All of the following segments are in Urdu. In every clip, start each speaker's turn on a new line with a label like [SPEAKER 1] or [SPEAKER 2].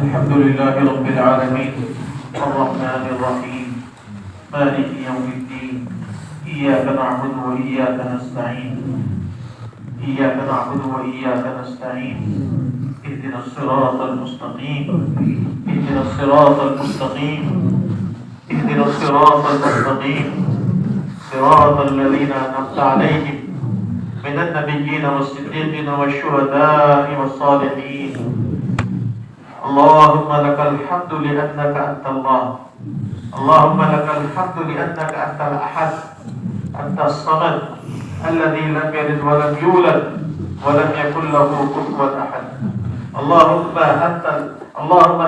[SPEAKER 1] الحمد لله رب العالمين الرحمن الرحيم مالك يوم الدين إياك نعبد وإياك نستعين اهدنا الصراط المستقيم صراط الذين أنعمت عليهم من النبيين والصديقين والشهداء والصالحين. اللهم لك الحمد لأنك أنت الله، اللهم لك الحمد لأنك أنت الأحد، أنت الصمد الذي لم يلد ولم يولد ولم يكن له كفوا أحد. اللهم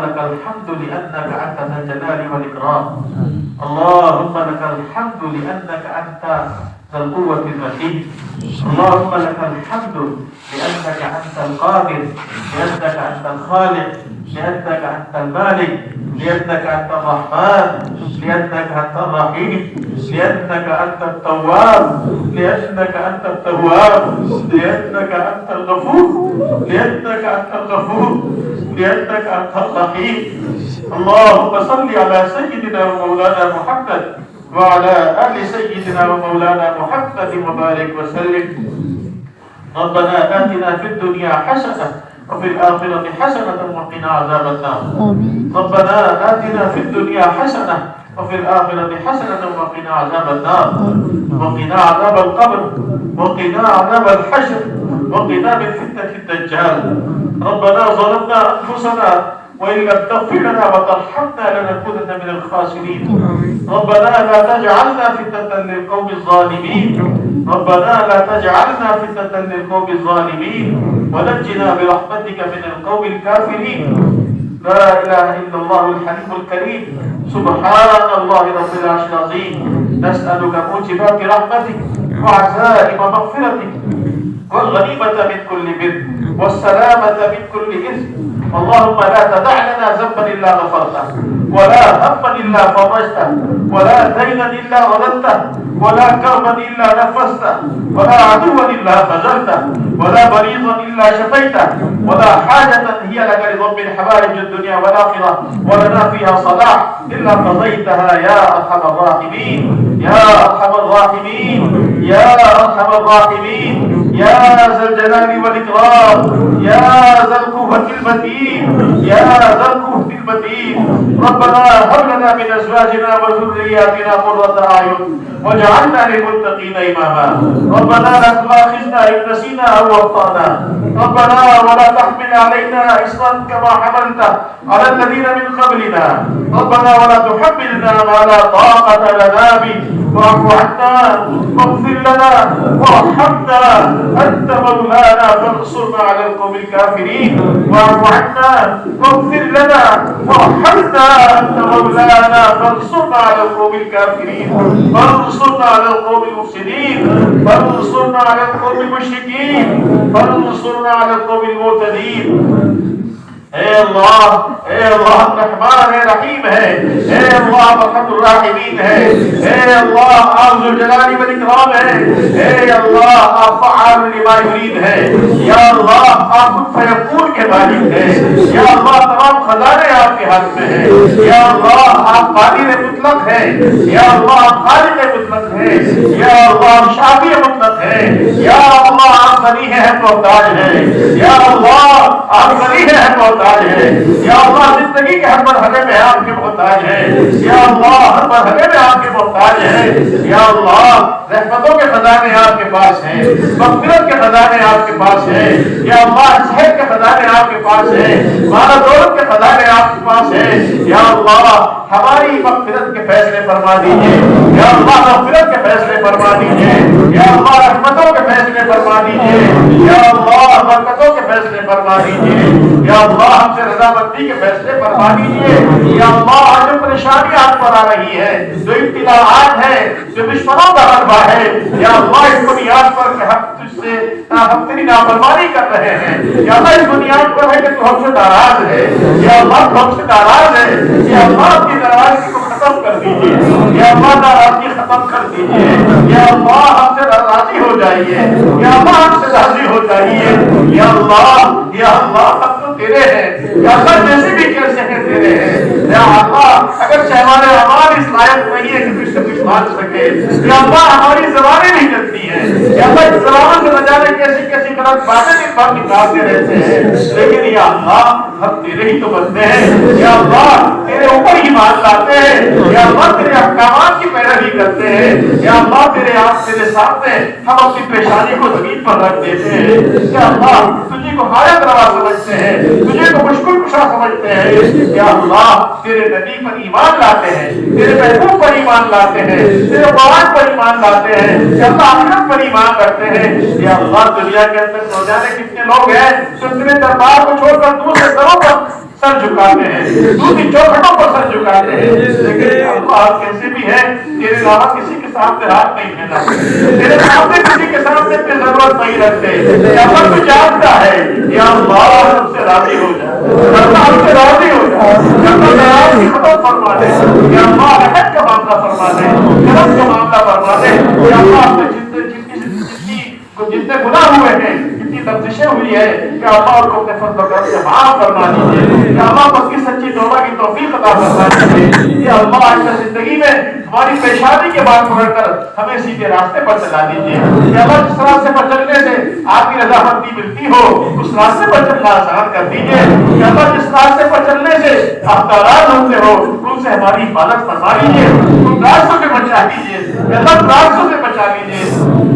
[SPEAKER 1] لك الحمد لأنك أنت ذا الجلال والإكرام. اللهم لك الحمد لأنك أنت ذا القوة المتين. اللهم لك الحمد لأنك أنت القادر، لأنك أنت الخالق، لأنك أنت المالك، لأنك أنت الرحمن، لأنك أنت الرحيم، لأنك أنت التواب، لأنك أنت التواب، لأنك أنت الغفور، لأنك أنت الغفور، لأنك أنت الرحيم. اللهم صل على سيدنا ومولانا محمد وعلى آل سيدنا ومولانا محمد وبارك وسلم. ربنا آتنا في الدنيا حسنة وفي الآخرة حسنة وقنا عذاب النار. ربنا آتنا في الدنيا حسنة وفي الآخرة حسنة وقنا عذاب النار، وقنا عذاب القبر، وقنا عذاب الحشر، وقنا من فتنة الدجال. ربنا ظلمنا أنفسنا وإن لم تغفر لنا وترحمنا لنكونن من الخاسرين. ربنا لا تجعلنا فتنة للقوم الظالمين، ربنا لا تجعلنا فتنة للقوم الظالمين، ونجنا برحمتك من القوم الكافرين. لا إله إلا الله الحليم الكريم، سبحان الله رب العرش العظيم. نسألك موجبات رحمتك وعزائم مغفرتك والغنيمة من كل بر والسلامة من كل إثم. اللهم لا تدع لنا ذنبا إلا غفرته، ولا هما إلا فرجته، ولا دينا إلا غلبته، ولا كربا إلا نفسته، ولا عدوا إلا خذلته، ولا مريضا إلا شفيته، ولا حاجة هي لك لضم حوائج الدنيا والآخرة ولنا فيها صلاح إلا قضيتها يا أرحم الراحمين، يا أرحم الراحمين، يا أرحم الراحمين، يا ذا الجلال والإكرام، يا ذا القوة المتين، يا ذا القوة المتين. ربنا هب لنا من أزواجنا وذرياتنا قرة أعين واجعلنا للمتقين إماما. ربنا لا تؤاخذنا إن نسينا أو أخطأنا، ربنا ولا تحمل علينا إصرا كما حملته على الذين من قبلنا، ربنا ولا تحملنا ما لا طاقة لنا به. واعف عنا واغفر لنا وارحمنا، أنت مولانا فانصرنا على القوم الكافرين. واعف عنا واغفر لنا وارحمنا، أنت مولانا فانصرنا على القوم الكافرين، فانصرنا على القوم المفسدين، فانصرنا على القوم المشركين، فانصرنا على القوم المعتدين. اے اللہ رحمان ہے، رحیم ہے، اے اللہ ارحم الراحمین ہے، اے اللہ آپ ذو الجلال والاکرام ہے، اے اللہ آپ فعال لما یرید ہے، یا اللہ آپ کن فیکون کے مالک ہیں، یا اللہ تمام خزانے آپ کے ہاتھ میں ہیں، یا اللہ آپ قادر مطلق ہیں، یا اللہ آپ خالق مطلق ہیں، یا اللہ آپ شافی مطلق ہیں، یا اللہ آپ غنی ہیں محتاج ہیں، یا اللہ آپ غنی ہیں محتاج ہے، یا اللہ زندگی کے ہر مرحلے میں آپ کے محتاج ہے، یا اللہ ہر مرحلے میں آپ کے محتاج ہے، یا اللہ رحمتوں کے خزانے آپ کے پاس ہیں، مغفرت کے خزانے آپ کے پاس ہیں، یا اللہ صحت کے خزانے آپ کے پاس ہیں، مال و دولت کے خزانے آپ کے پاس ہیں، یا اللہ ہماری مغفرت کے فیصلے فرما دیجئے، یا اللہ مغفرت کے فیصلے فرما دیجئے، یا اللہ رحمتوں کے فیصلے فرما دیجئے، یا اللہ برکتوں کے فیصلے فرما دیجئے، یا اللہ ہم سے رضامندی کے فیصلے فرما دیجئے، یا اللہ جو پریشانیاں آپ پر آ رہی ہے، جو ابتلاءات ہیں، جو دشمنوں کا غلبہ ہے، یا اللہ اس بنیاد پر کہ ہم تجھ سے ہم تیری نافرمانی کر رہے ہیں، یا اللہ اس بنیاد پر ہے کہ تو ہم سے ناراض ہے، یا اللہ تو ہم سے ناراض ہے، یا اللہ اپنی ناراضگی کو ختم کر دیجئے، یا اللہ ناراضگی ختم کر دیجئے، یا اللہ ہم سے راضی ہو جائیے، یا اللہ ہم سے راضی ہو جائیے، یا اللہ ہم تو تیرے ہیں، یا اللہ جیسے بھی فکر سے دے رہے ہیں یا اللہ اگر ہمارے ہماری اس لائق نہیں ہے کہ کچھ سے کچھ مان سکے یا اللہ ہماری زبانیں نہیں چلتی ہیں یا اللہ اس زبانوں سے نہ جانے کیسی کیسی غلط باتیں بھی بات نکالتے رہتے ہیں لیکن یا اللہ ہم تیرے ہی تو بندے ہیں یا اللہ تیرے اوپر ہی مان لاتے ہیں یا اللہ تیرے احکامات کی پیروی کرتے ہیں یا اللہ تیرے سامنے ہم اپنی پریشانی کو زمین پر رکھ دیتے ہیں یا اللہ تجھے کو حاجت روا سمجھتے ہیں تجھے کو مشکل کشا سمجھتے ہیں یا اللہ تیرے نبی پر ایمان لاتے ہیں تیرے محبوب پر ایمان لاتے ہیں تیرے قرآن پر ایمان لاتے ہیں یا اللہ آخرت پر ایمان رکھتے ہیں یا اللہ دنیا کے اندر روزانے کتنے لوگ ہیں جو تیرے دربار کو چھوڑ کر دوسرے دروں پر سر جھکاتے ہیں دوسری چوکھٹوں پر سر جھکاتے ہیں لیکن اللہ کیسے بھی ہے تیرے علاوہ کسی کے سامنے ہاتھ نہیں پھیلاتے تیرے سامنے کسی کے سامنے اپنی ضرورت نہیں رکھتے یا اللہ تو جانتا ہے یا اللہ ہم سے راضی ہو جائے اللہ ہم سے راضی ہو جائے یا اللہ ناراض کی ختم فرما دے یا اللہ رحمت کا معاملہ فرما دے کرم کا معاملہ فرما دے یا اللہ ہم سے جتنے گناہ ہوئے ہیں جتنی لفزشیں ہوئی ہے کہ اللہ ان کو اپنے فضل و کرم سے معاف فرما دیجیے یا اللہ بس کی سچی توبہ کی توفیق عطا فرما دیجیے یا اللہ آئندہ زندگی میں ہماری پریشانی کے بعد پکڑ کر ہمیں سیدھے راستے پر چلا دیجیے یا اللہ جس راستے پر چلنے سے آپ کی رضامندی ملتی ہو اس راستے پر چلنا آسان کر دیجیے یا اللہ جس راستے پر چلنے سے آپ ناراض ہوتے ہو ان سے ہماری حفاظت فرما لیجیے ان راستوں سے بچا لیجیے یا اللہ راستوں سے بچا لیجیے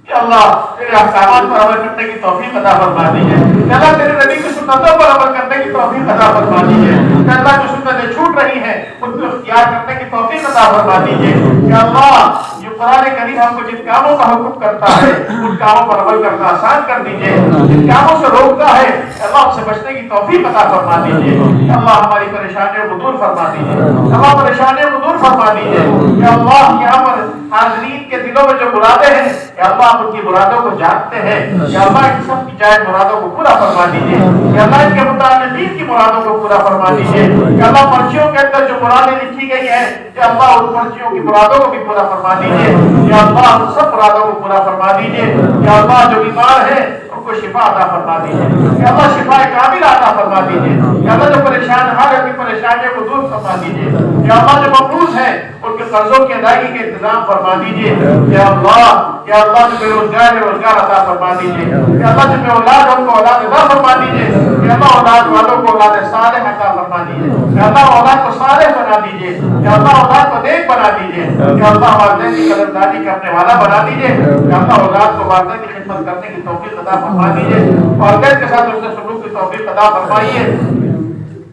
[SPEAKER 1] یا اللہ تیرے احکامات پر عمل کرنے کی توفیق عطا فرما دیجیے یا اللہ تیرے نبی کی سنتوں پر عمل کرنے کی توفیق عطا فرما دیجیے یا اللہ جو سنتیں چھوٹ رہی ہیں ان کو اختیار کرنے کی توفیق عطا فرما دیجیے یا اللہ جو قرآن کریم ہم کو جن کاموں کا حکم کرتا ہے ان کاموں پر عمل کرنا آسان کر دیجیے جن کاموں سے روکتا ہے اللہ ان سے بچنے کی توفیق عطا فرما دیجیے یا اللہ ہماری پریشانیوں کو دور فرما دیجیے اللہ پریشانیوں کو دور فرما دیجیے یا اللہ یہاں پر حاضرین کے دلوں میں جو مرادیں ہیں یا اللہ ان کی مرادوں کو جانتے ہیں یا اللہ ان سب کی جائز مرادوں کو پورا فرما دیجیے یا اللہ ان کے متعلقین کی مرادوں کو پورا فرما دیجیے یا اللہ پرچیوں کے اندر جو مرادیں لکھی گئی ہیں یا اللہ ان پرچیوں کی مرادوں کو بھی پورا فرما دیجیے یا اللہ ان سب مرادوں کو پورا فرما دیجیے یا اللہ جو بیمار ہے ان کو شفا عطا فرما دیجیے یا اللہ شفا کامل عطا فرما دیجیے یا اللہ جو پریشان حال اپنی پریشانیوں کو دور فرما دیجیے یا اللہ جو مقروض ہیں ان کے قرضوں کی ادائیگی کے انتظام فرما دیجیے یا اللہ جو بے روزگار ہے روزگار عطا فرما دیجیے یا اللہ جو بے اولاد ان کو اولاد عطا فرما دیجیے یا اللہ اولاد والوں کو اولاد صالح عطا فرما دیجیے یا اللہ اولاد کو صالح بنا دیجیے یا اللہ اولاد کو نیک بنا دیجیے یا اللہ والدین کی قدردانی کرنے والا بنا دیجیے یا اللہ اولاد کو والدین کی خدمت کرنے کی توفیق عطا فرما دیجیے والدین کے ساتھ اس سے سلوک کی توفیق عطا فرمائیے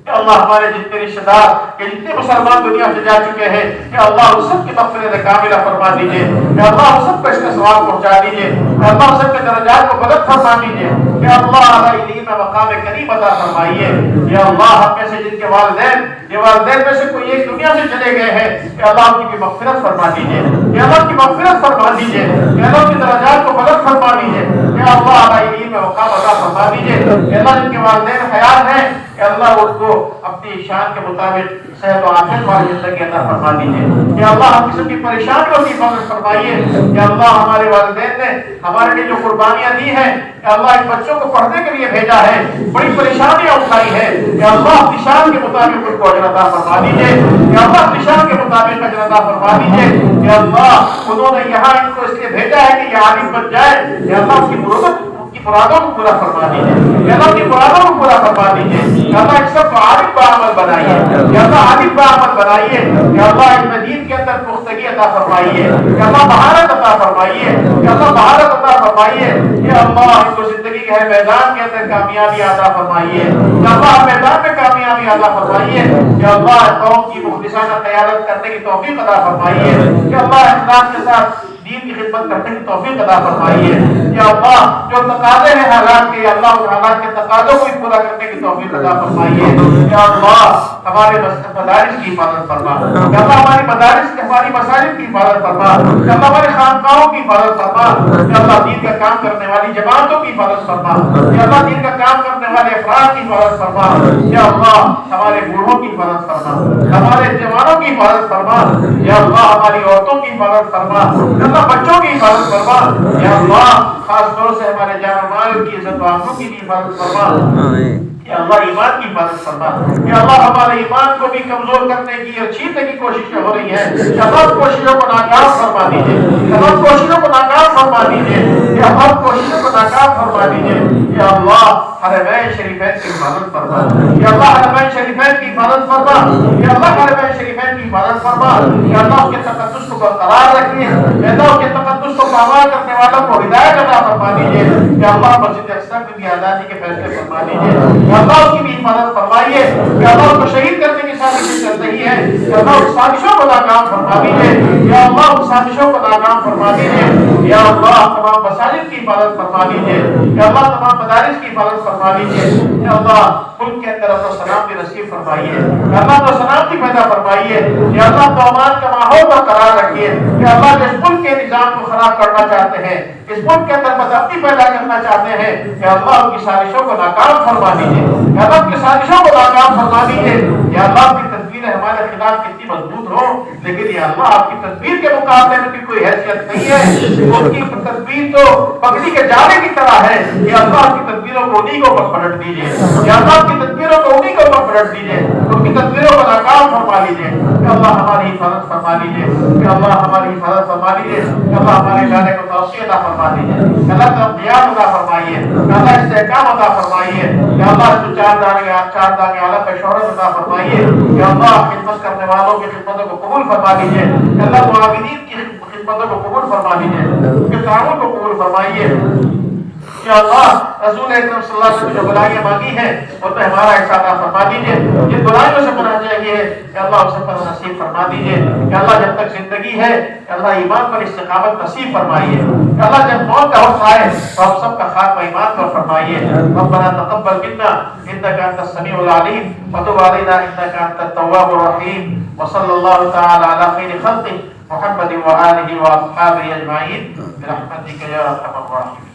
[SPEAKER 1] یا اللہ ہمارے جتنے رشتہ دار کہ جتنے مسلمان دنیا سے جا چکے ہیں یا اللہ ان سب کی مغفرت کاملہ فرما دیجیے یا اللہ ان سب کو اس کا ثواب پہنچا دیجیے یا اللہ ان سب کے درجات کو بلند فرما دیجیے یا اللہ علیہ علم مقام کریم عطا فرمائیے یا اللہ ہم میں سے جن کے والدین میں سے کوئی ایک دنیا سے چلے گئے ہیں یا اللہ ان کی مغفرت فرما دیجیے یا اللہ کی مغفرت فرما دیجیے یا اللہ ان کے درجات کو بلند فرما دیجیے یا اللہ علیہ علم مقام عطا فرما دیجیے یا اللہ جن کے والدین حیات ہیں کہ اللہ ان کو اپنی شان کے مطابق صحت و عافیت والی زندگی عطا فرما دیجیے یا اللہ ہم قسم کی پریشانیوں کی حفاظت فرمائیے یا اللہ ہمارے والدین نے ہمارے لیے جو قربانیاں دی ہیں یا اللہ ان بچوں کو پڑھنے کے لیے بھیجا ہے بڑی پریشانیاں اٹھائی ہیں یا اللہ اپنی شان کے مطابق ان کو اجر عطا فرما دیجیے یا اللہ اپنی شان کے مطابق اجر عطا فرما دیجیے یا اللہ انہوں نے یہاں ان کو اس لیے بھیجا ہے کہ یہ عالم بن جائے یا اللہ اس کی مرادوں کو پورا فرما دیجیے یا اللہ کی مرادوں کو پورا فرما دیجیے یا اللہ ان سب کو عالم بعمل بنائیے یا اللہ عالم بعمل بنائیے یا اللہ ان دین کے اندر پختگی عطا فرمائیے یا اللہ مہارت عطا فرمائیے یا اللہ مہارت عطا فرمائیے یا اللہ ان کو زندگی کے میدان کے اندر کامیابی عطا فرمائیے یا اللہ میدان میں کامیابی عطا فرمائیے یا اللہ قوم کی مخلصانہ قیادت کرنے کی توفیق عطا فرمائیے یا اللہ اخلاص کے ساتھ دین کی خدمت کرنے کی توفیق عطا فرمائیے یا اللہ جو تقاضے ہیں حالات کے یا اللہ اس حالات کے تقاضوں کو پورا کرنے کی توفیق عطا فرمائیے یا اللہ ہمارے مدارس کی حفاظت فرما یا اللہ ہماری مدارس کی ہماری مساجد کی حفاظت فرما یا اللہ ہمارے خانقاہوں کی حفاظت فرما یا اللہ دین کا کام کرنے والی جماعتوں کی حفاظت فرما یا اللہ دین کا کام کرنے والے افراد کی حفاظت فرما یا اللہ ہمارے بوڑھوں کی حفاظت فرما ہمارے جوانوں کی حفاظت فرما یا اللہ ہماری عورتوں کی حفاظت فرما یا اللہ بچوں کی حفاظت فرما یا اللہ خاص طور سے ہمارے جان و مال کی عزت و آبرو کی بھی حفاظت فرما یا اللہ ایمان کی حفاظت فرما، یا اللہ ہمارے ایمان کو بھی کمزور کرنے کی اور چھیننے کی کوششیں ہو رہی ہیں، یا اللہ کوششوں کو ناکام فرما دیجیے، یا اللہ کوششوں کو ناکام فرما دیجیے، یا اللہ کوششوں کو ناکام فرما دیجیے، یا اللہ حرمین شریفین کی حفاظت فرما، یا اللہ حرمین شریفین کی حفاظت فرما، یا اللہ حرمین شریفین کی حفاظت فرما، یا اللہ اس کے تقدس کو برقرار رکھیے، یا اللہ اس کے تقدس کو پامال کرنے والوں کو ہدایت عطا فرما دیجیے، یا اللہ مسجد اقصی کی بھی آزادی کے فیصلے فرما دیجیے، یا اللہ اس کی بھی حفاظت فرمائیے، یا اللہ اس کو شہید کرنے کی سازشیں چل رہی ہیں، یا اللہ اس سازشوں کو ناکام فرما دیجیے، یا اللہ اس سازشوں کو ناکام فرما دیجیے، یا اللہ تمام مساجد کی حفاظت فرما دیجیے، یا اللہ تمام مدارس کی حفاظت فرما دیجیے، یا اللہ ملک کے اندر امن و سلام کی نصیب فرمائیے، یا اللہ امن و سلام کی پیدا فرمائیے، یا اللہ تومان کا ماحول برقرار رکھیے، یا اللہ جس ملک کے نظام کو خراب کرنا چاہتے ہیں، اس ملک کے اندر بدامنی پیدا کرنا چاہتے ہیں، یا اللہ ان کی سازشوں کو ناکام فرما دیجیے، یا اللہ ان کی سازشوں کو ناکام فرما دیجیے، یا اللہ آپ کی تدبیریں ہمارے خلاف کتنی مضبوط ہو، لیکن یا اللہ آپ کی تدبیر کے مقابلے میں بھی کوئی حیثیت نہیں ہے، اس کی تدبیر تو پگڑی کے جالے کی طرح ہے، یا اللہ آپ کی تدبیروں کو انہی کو پلٹ دیجیے، یا اللہ آپ کی تدبیروں کو انہی کو پلٹ دیجیے، ان کی تدبیروں کو ناکام فرما لیجیے، یا اللہ ہماری حفاظت فرما لیجیے، یا اللہ ہماری حفاظت فرما لیجیے، یا اللہ ہمارے ادارے کو توسیع عطا فرما دیجیے، یا اللہ ترقیات عطا فرمائیے، یا اللہ استحکام عطا فرمائیے، یا اللہ اس چار دانے عالم پہ شہرت عطا فرمائیے، یا اللہ خدمت کرنے والوں کی خدمتوں کو قبول فرما لیجیے، یا اللہ معاونین کی خدمتوں کو قبول فرما لیجیے، ان کے تعاون کو قبول فرمائیے، یا اللہ رسول اکرم صلی اللہ علیہ وسلم جو بلائیاں مانگی ہیں ان پہ ہمارا حصہ عطا فرما دیجیے، جن برائیوں سے پناہ چاہیے یا اللہ اسے پر نصیب فرما دیجیے، یا اللہ جب تک زندگی ہے یا اللہ ایمان پر استقامت نصیب فرمائیے، یا اللہ جب موت کا وقت آئے تو ہم سب کا خاتمہ ایمان پر فرمائیے، ربنا تقبل منا انك انت السميع العليم وتب علينا انك انت التواب الرحيم وصلى الله تعالى على خير خلقه محمد وآله وأصحابه أجمعين برحمتك يا أرحم الراحمين.